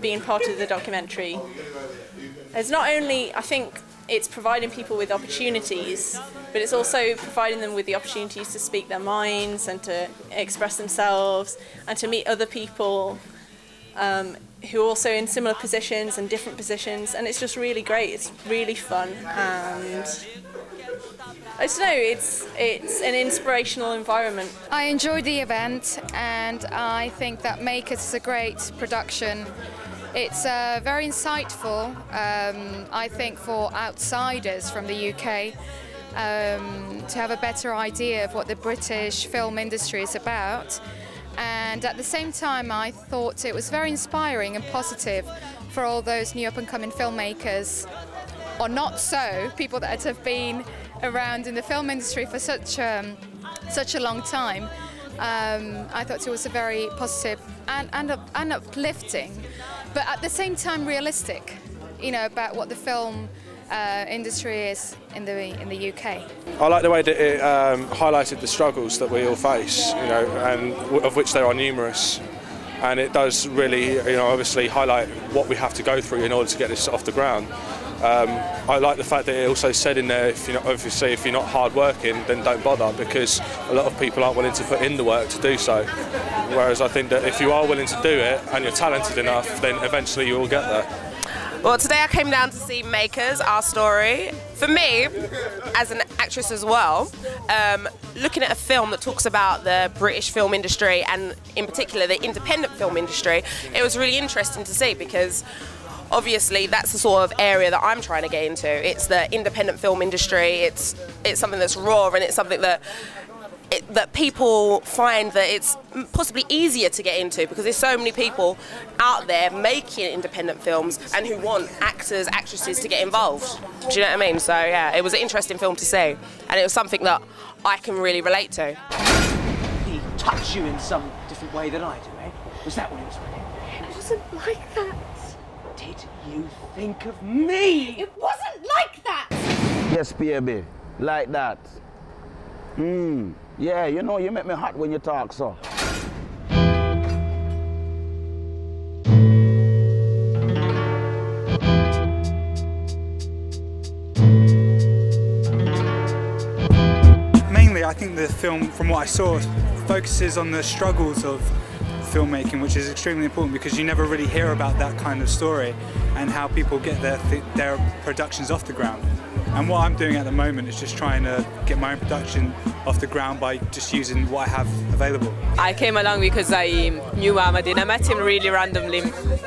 being part of the documentary. It's not only, I think, it's providing people with opportunities, but it's also providing them with the opportunities to speak their minds and to express themselves and to meet other people who are also in similar positions and different positions, and it's just really great. It's really fun, and I don't know, it's an inspirational environment. I enjoyed the event, and I think that Makers is a great production. It's very insightful, I think, for outsiders from the UK to have a better idea of what the British film industry is about. And at the same time, I thought it was very inspiring and positive for all those new up-and-coming filmmakers, or not so, people that have been around in the film industry for such a long time. I thought it was a very positive and uplifting, but at the same time realistic, you know, about what the film industry is in the UK. I like the way that it highlighted the struggles that we all face, you know, and of which there are numerous. And it does really, you know, obviously highlight what we have to go through in order to get this off the ground. I like the fact that it also said in there, if you're not hard working, then don't bother, because a lot of people aren't willing to put in the work to do so. Whereas I think that if you are willing to do it and you're talented enough, then eventually you will get there. Well, today I came down to see Makers, Our Story. For me, as an actress as well, looking at a film that talks about the British film industry and in particular the independent film industry, it was really interesting to see, because obviously that's the sort of area that I'm trying to get into. It's the independent film industry, it's something that's raw, and it's something that people find that it's possibly easier to get into, because there's so many people out there making independent films and who want actors, actresses to get involved. Do you know what I mean? So yeah, it was an interesting film to see, and it was something that I can really relate to. He touched you in some different way than I do, eh? Was that what it was really? It wasn't like that. Did you think of me? It wasn't like that! Yes, baby, like that. Yeah, you know, you make me hot when you talk, so. Mainly, I think the film, from what I saw, focuses on the struggles of filmmaking, which is extremely important, because you never really hear about that kind of story and how people get their productions off the ground. And what I'm doing at the moment is just trying to get my own production off the ground by just using what I have available. I came along because I knew Ahmadine. I met him really randomly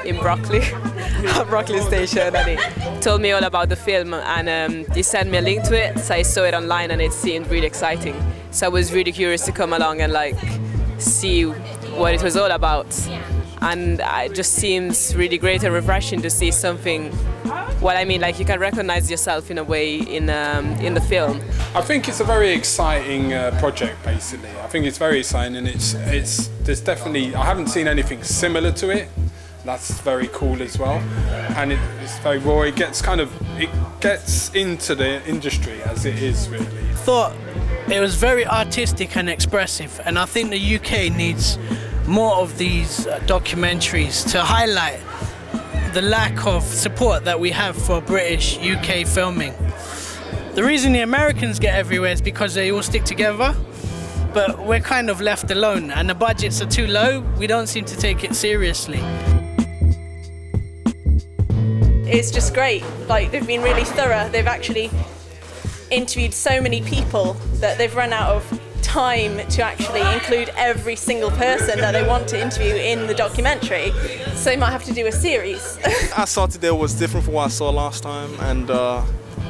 in Brockley, at Brockley Station, and he told me all about the film, and he sent me a link to it, so I saw it online and it seemed really exciting. So I was really curious to come along and see what it was all about. And it just seems really great and refreshing to see something, well, I mean, you can recognize yourself in a way in the film. I think it's a very exciting project, basically. I think it's very exciting, and there's definitely, I haven't seen anything similar to it. That's very cool as well, and it's very raw. It gets into the industry as it is, really. I thought it was very artistic and expressive, and I think the UK needs more of these documentaries to highlight the lack of support that we have for British UK filming. The reason the Americans get everywhere is because they all stick together, but we're kind of left alone, and the budgets are too low. We don't seem to take it seriously. It's just great. They've been really thorough. They've actually interviewed so many people that they've run out of time to actually include every single person that they want to interview in the documentary, so they might have to do a series. I saw today was different from what I saw last time, and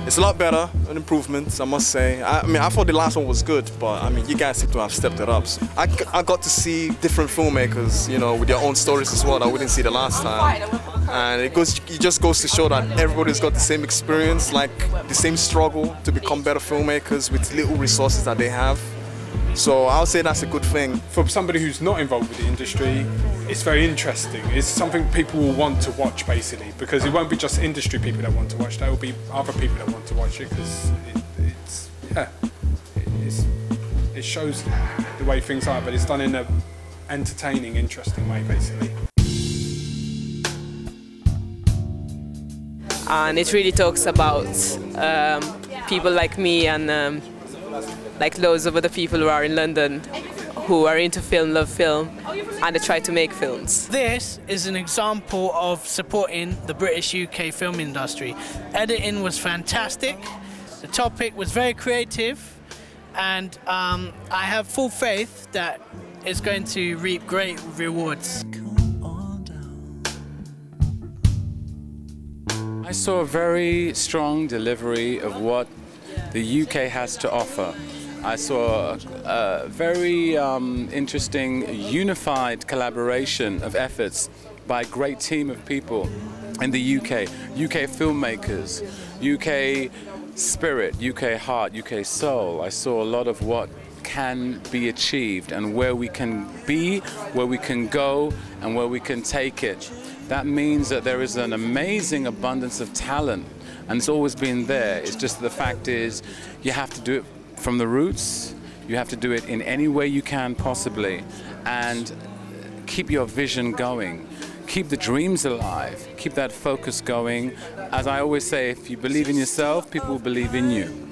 it's a lot better, an improvement, I must say. I mean, I thought the last one was good, but I mean, you guys seem to have stepped it up. So I got to see different filmmakers, you know, with their own stories as well that we didn't see the last time. And it just goes to show that everybody's got the same experience, the same struggle to become better filmmakers with little resources that they have. So I would say that's a good thing. For somebody who's not involved with the industry, it's very interesting. It's something people will want to watch, basically, because it won't be just industry people that want to watch. There will be other people that want to watch it, because it shows the way things are, but it's done in an entertaining, interesting way, basically. and it really talks about people like me and like loads of other people who are in London who are into film, love film, and they try to make films. This is an example of supporting the British UK film industry. Editing was fantastic, the topic was very creative, and I have full faith that it's going to reap great rewards. I saw a very strong delivery of what the UK has to offer. I saw a very interesting, unified collaboration of efforts by a great team of people in the UK filmmakers, UK spirit, UK heart, UK soul. I saw a lot of what can be achieved and where we can be, where we can go, and where we can take it. That means that there is an amazing abundance of talent, and it's always been there. It's just the fact is you have to do it from the roots, you have to do it in any way you can possibly, and keep your vision going. Keep the dreams alive, keep that focus going. As I always say, if you believe in yourself, people will believe in you.